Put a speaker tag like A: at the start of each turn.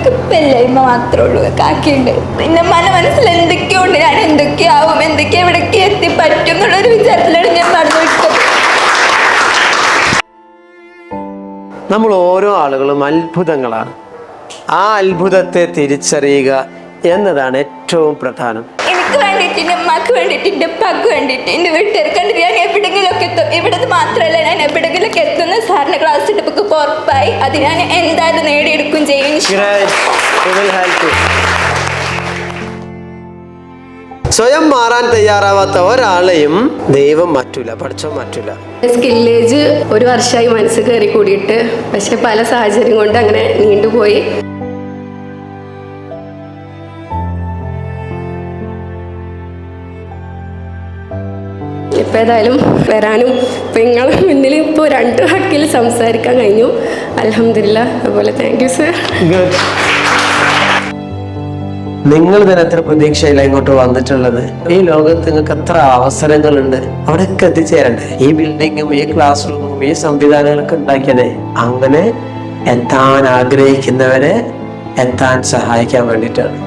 A: എനിക്ക് പെല്ലായ്മ മാത്രമേ ഉള്ളൂ, കാക്കിയുണ്ട്. പിന്നെ മനസ്സിൽ എന്തൊക്കെയോ ഉണ്ട്, ഞാൻ എന്തൊക്കെയാവും, എന്തൊക്കെ എവിടേക്ക് എത്തി പറ്റും എന്നുള്ളൊരു വിചാരത്തിലാണ് ഞാൻ പറഞ്ഞു വിട്ടത്.
B: നമ്മൾ ഓരോ ആളുകളും അത്ഭുതങ്ങളാണ്. ആ അത്ഭുതത്തെ തിരിച്ചറിയുക എന്നതാണ് ഏറ്റവും പ്രധാനം.
A: എനിക്ക് വേണ്ടിയിട്ട്, എൻ്റെ അമ്മക്ക് വേണ്ടിയിട്ട്, എൻ്റെ ഉപ്പാക്ക് വേണ്ടിയിട്ട്, എൻ്റെ വീട്ടുകാർക്ക് വേണ്ടിയിട്ട് ഞാൻ എവിടെയെങ്കിലുമൊക്കെ എത്തും. ഇവിടത് മാത്രമല്ല, ഞാൻ എവിടെയെങ്കിലുമൊക്കെ എത്തുന്ന സാറിന് ക്ലാസ് എടുപ്പൊക്കെ ഉറപ്പായി അത് ഞാൻ എന്തായാലും നേടിയെടുക്കും ചെയ്യും.
B: സ്വയം മാറാൻ തയ്യാറാവാത്ത ഒരാളെയും ദൈവം മാറ്റൂല, പഠിച്ചോ മാറ്റൂല.
C: സ്കില്ലേജ് 1 വർഷമായി മനസ്സ് കയറി കൂടിയിട്ട്, പക്ഷെ പല സാഹചര്യം കൊണ്ട് അങ്ങനെ നീണ്ടുപോയി. ഇപ്പം ഏതായാലും വരാനും നിങ്ങളുടെ മുന്നിൽ ഇപ്പോൾ 2 വാക്കിൽ സംസാരിക്കാൻ കഴിഞ്ഞു. അൽഹംദുലില്ലാ. അതുപോലെ താങ്ക് യു സർ.
B: നിങ്ങൾ തന്നെ എത്ര പ്രതീക്ഷയില്ല ഇങ്ങോട്ട് വന്നിട്ടുള്ളത്. ഈ ലോകത്ത് നിങ്ങൾക്ക് എത്ര അവസരങ്ങളുണ്ട്, അവിടെയൊക്കെ എത്തിച്ചേരണ്ടേ. ഈ ബിൽഡിങ്ങും ഈ ക്ലാസ് റൂമും ഈ സംവിധാനങ്ങളൊക്കെ ഉണ്ടാക്കിയതേ അങ്ങനെ എത്താൻ ആഗ്രഹിക്കുന്നവരെ എത്താൻ സഹായിക്കാൻ വേണ്ടിയിട്ടാണ്.